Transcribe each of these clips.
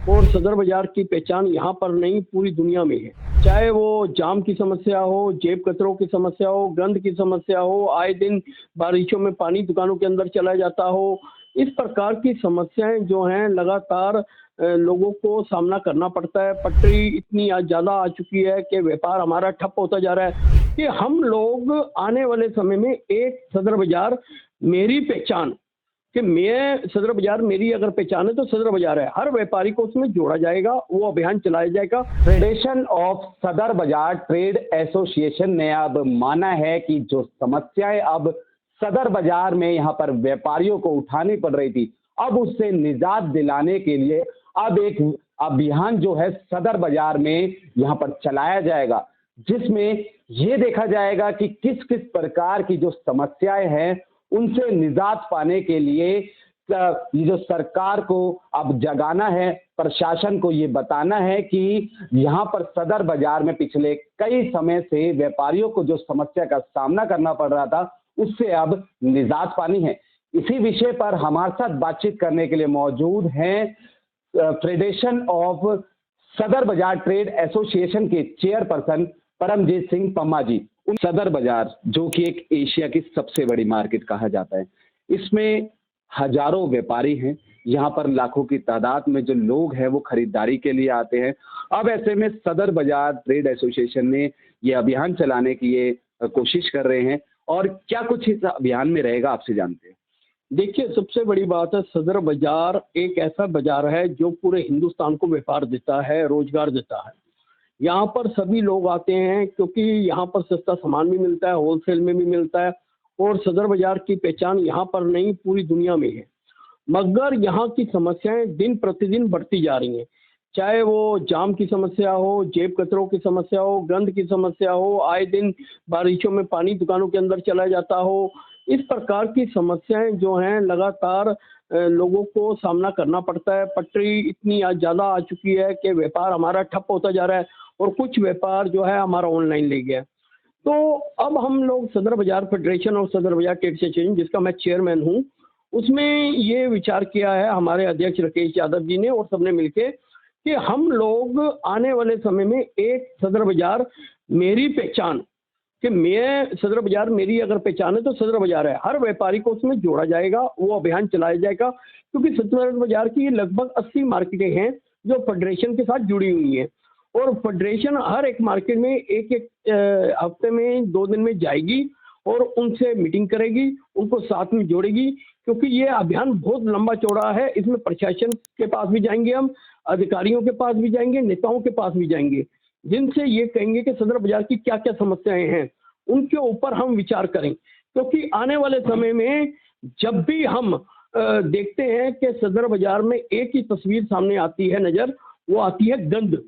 और सदर बाजार की पहचान यहाँ पर नहीं पूरी दुनिया में है। चाहे वो जाम की समस्या हो, जेब कचरों की समस्या हो, गंद की समस्या हो, आए दिन बारिशों में पानी दुकानों के अंदर चला जाता हो, इस प्रकार की समस्याएं जो हैं लगातार लोगों को सामना करना पड़ता है। पटरी इतनी ज़्यादा आ चुकी है कि व्यापार हमारा ठप होता जा रहा है कि हम लोग आने वाले समय में एक सदर बाजार मेरी पहचान कि मैं सदर बाजार मेरी अगर पहचान है तो सदर बाजार है, हर व्यापारी को उसमें जोड़ा जाएगा, वो अभियान चलाया जाएगा। फेडरेशन ऑफ सदर बाजार ट्रेड एसोसिएशन ने अब माना है कि जो समस्याएं अब सदर बाजार में यहाँ पर व्यापारियों को उठानी पड़ रही थी, अब उससे निजात दिलाने के लिए अब एक अभियान जो है सदर बाजार में यहाँ पर चलाया जाएगा, जिसमें ये देखा जाएगा कि किस किस प्रकार की जो समस्याएं हैं उनसे निजात पाने के लिए ये जो सरकार को अब जगाना है, प्रशासन को ये बताना है कि यहाँ पर सदर बाजार में पिछले कई समय से व्यापारियों को जो समस्या का सामना करना पड़ रहा था उससे अब निजात पानी है। इसी विषय पर हमारे साथ बातचीत करने के लिए मौजूद हैं फेडरेशन ऑफ सदर बाजार ट्रेड एसोसिएशन के चेयरपर्सन परमजीत सिंह पम्मा जी। सदर बाजार जो कि एक एशिया की सबसे बड़ी मार्केट कहा जाता है, इसमें हजारों व्यापारी हैं, यहाँ पर लाखों की तादाद में जो लोग हैं वो खरीदारी के लिए आते हैं। अब ऐसे में सदर बाजार ट्रेड एसोसिएशन ने ये अभियान चलाने की ये कोशिश कर रहे हैं, और क्या कुछ इस अभियान में रहेगा आपसे जानते हैं। देखिए, सबसे बड़ी बात है, सदर बाजार एक ऐसा बाजार है जो पूरे हिंदुस्तान को व्यापार देता है, रोजगार देता है। यहाँ पर सभी लोग आते हैं क्योंकि यहाँ पर सस्ता सामान भी मिलता है, होलसेल में भी मिलता है, और सदर बाजार की पहचान यहाँ पर नहीं पूरी दुनिया में है। मगर यहाँ की समस्याएं दिन प्रतिदिन बढ़ती जा रही हैं, चाहे वो जाम की समस्या हो, जेब कचरों की समस्या हो, गंद की समस्या हो, आए दिन बारिशों में पानी दुकानों के अंदर चला जाता हो, इस प्रकार की समस्याएं जो हैं लगातार लोगों को सामना करना पड़ता है। पटरी इतनी ज़्यादा आ चुकी है कि व्यापार हमारा ठप होता जा रहा है, और कुछ व्यापार जो है हमारा ऑनलाइन ले गया है। तो अब हम लोग सदर बाजार फेडरेशन और सदर बाजार ट्रेड एसोसिएशन, जिसका मैं चेयरमैन हूँ, उसमें ये विचार किया है हमारे अध्यक्ष राकेश यादव जी ने और सबने मिलके कि हम लोग आने वाले समय में एक सदर बाजार मेरी पहचान कि मैं सदर बाजार मेरी अगर पहचान है तो सदर बाजार है, हर व्यापारी को उसमें जोड़ा जाएगा, वो अभियान चलाया जाएगा। क्योंकि सदर बाजार की लगभग 80 मार्केटें हैं जो फेडरेशन के साथ जुड़ी हुई हैं, और फेडरेशन हर एक मार्केट में एक एक हफ्ते में 2 दिन में जाएगी और उनसे मीटिंग करेगी, उनको साथ में जोड़ेगी। क्योंकि ये अभियान बहुत लंबा चौड़ा है, इसमें प्रशासन के पास भी जाएंगे, हम अधिकारियों के पास भी जाएंगे, नेताओं के पास भी जाएंगे, जिनसे ये कहेंगे कि सदर बाजार की क्या क्या समस्याएं हैं, उनके ऊपर हम विचार करें। क्योंकि आने वाले समय में जब भी हम देखते हैं कि सदर बाजार में एक ही तस्वीर सामने आती है नजर, वो आती है गंद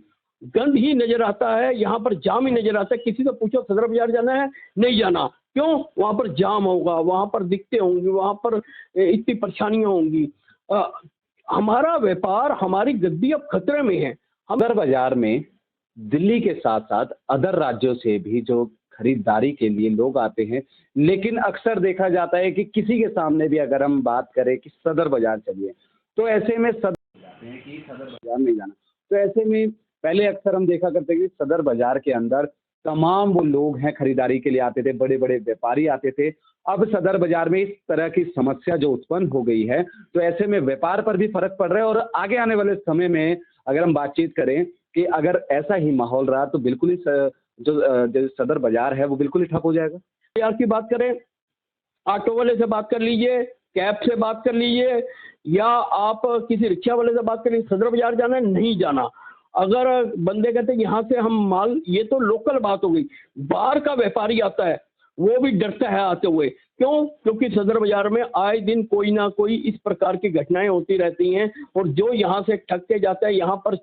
गंद ही नजर आता है, यहाँ पर जाम ही नजर आता है। किसी से पूछो सदर बाजार जाना है, नहीं जाना, क्यों? वहाँ पर जाम होगा, वहाँ पर दिक्कतें होंगी, वहाँ पर इतनी परेशानियां होंगी। हमारा व्यापार, हमारी गद्दी अब खतरे में है। सदर बाजार में दिल्ली के साथ साथ अदर राज्यों से भी जो खरीदारी के लिए लोग आते हैं, लेकिन अक्सर देखा जाता है कि किसी के सामने भी अगर हम बात करें कि सदर बाजार चलिए, तो ऐसे में सदर बाजार नहीं जाना। तो ऐसे में पहले अक्सर हम देखा करते कि सदर बाजार के अंदर तमाम वो लोग हैं खरीदारी के लिए आते थे, बड़े बड़े व्यापारी आते थे। अब सदर बाजार में इस तरह की समस्या जो उत्पन्न हो गई है, तो ऐसे में व्यापार पर भी फर्क पड़ रहा है, और आगे आने वाले समय में अगर हम बातचीत करें कि अगर ऐसा ही माहौल रहा तो बिल्कुल ही जो सदर बाजार है वो बिल्कुल ही ठप हो जाएगा। बाजार की बात करें, ऑटो वाले से बात कर लीजिए, कैब से बात कर लीजिए, या आप किसी रिक्शा वाले से बात कर लीजिए, सदर बाजार जाना है, नहीं जाना। अगर बंदे कहते हैं यहाँ से हम माल, ये तो लोकल बात हो गई, बाहर का व्यापारी आता है वो भी डरता है आते हुए। क्यों? क्योंकि सदर बाजार में आए दिन कोई ना कोई इस प्रकार की घटनाएं होती रहती हैं, और जो यहाँ से ठग के जाता है, यहाँ पर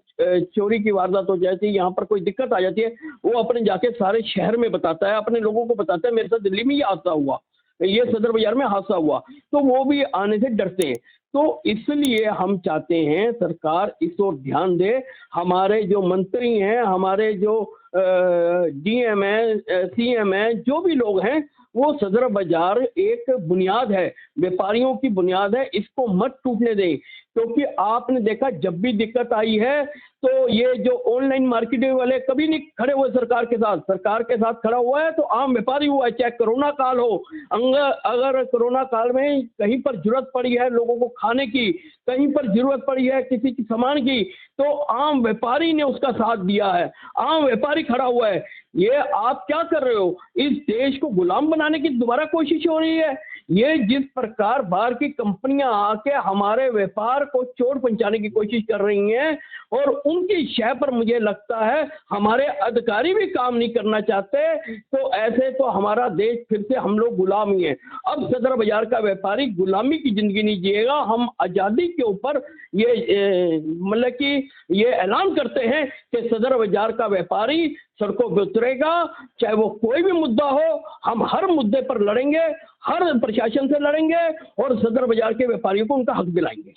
चोरी की वारदात हो जाती है, यहाँ पर कोई दिक्कत आ जाती है, वो अपने जाके सारे शहर में बताता है, अपने लोगों को बताता है, मेरे साथ दिल्ली में ये हादसा हुआ, ये सदर बाजार में हादसा हुआ, तो वो भी आने से डरते हैं। तो इसलिए हम चाहते हैं सरकार इस ओर ध्यान दे। हमारे जो मंत्री हैं, हमारे जो डीएम है, सीएम है, जो भी लोग हैं, वो सदर बाजार एक बुनियाद है, व्यापारियों की बुनियाद है, इसको मत टूटने दें। क्योंकि आपने देखा जब भी दिक्कत आई है तो ये जो ऑनलाइन मार्केटिंग वाले कभी नहीं खड़े हुए सरकार के साथ खड़ा हुआ है तो आम व्यापारी हुआ है, चाहे कोरोना काल हो। अगर कोरोना काल में कहीं पर जरूरत पड़ी है लोगों को खाने की, कहीं पर जरूरत पड़ी है किसी की सामान की, तो आम व्यापारी ने उसका साथ दिया है, आम व्यापारी खड़ा हुआ है। ये आप क्या कर रहे हो? इस देश को गुलाम बनाने की दोबारा कोशिश हो रही है। ये जिस प्रकार बाहर की कंपनियां आके हमारे व्यापार को चोट पहुंचाने की कोशिश कर रही हैं और उनकी शय पर मुझे लगता है हमारे अधिकारी भी काम नहीं करना चाहते, तो ऐसे तो हमारा देश फिर से हम लोग गुलाम ही हैं। अब सदर बाजार का व्यापारी गुलामी की जिंदगी नहीं जिएगा। हम आज़ादी के ऊपर ये मतलब कि ये ऐलान करते हैं कि सदर बाजार का व्यापारी सड़कों पर उतरेगा, चाहे वो कोई भी मुद्दा हो, हम हर मुद्दे पर लड़ेंगे, हर प्रशासन से लड़ेंगे और सदर बाजार के व्यापारियों को उनका हक दिलाएंगे।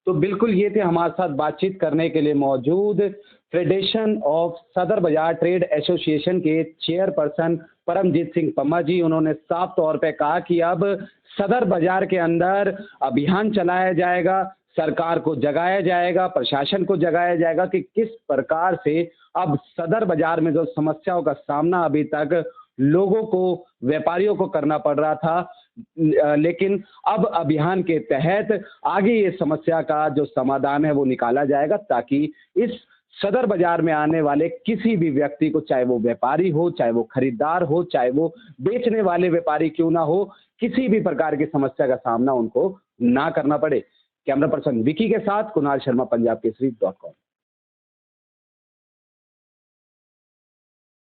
तो बिल्कुल ये थे हमारे साथ बातचीत करने के लिए मौजूद फेडरेशन ऑफ सदर बाजार ट्रेड एसोसिएशन के चेयरपर्सन परमजीत सिंह पम्मा जी। उन्होंने साफ तौर पे कहा कि अब सदर बाजार के अंदर अभियान चलाया जाएगा, सरकार को जगाया जाएगा, प्रशासन को जगाया जाएगा कि किस प्रकार से अब सदर बाजार में जो समस्याओं का सामना अभी तक लोगों को, व्यापारियों को करना पड़ रहा था, लेकिन अब अभियान के तहत आगे ये समस्या का जो समाधान है वो निकाला जाएगा, ताकि इस सदर बाजार में आने वाले किसी भी व्यक्ति को, चाहे वो व्यापारी हो, चाहे वो खरीदार हो, चाहे वो बेचने वाले व्यापारी क्यों ना हो, किसी भी प्रकार की समस्या का सामना उनको ना करना पड़े। कैमरा पर्सन विकी के साथ कुणाल शर्मा, पंजाब केसरी.com।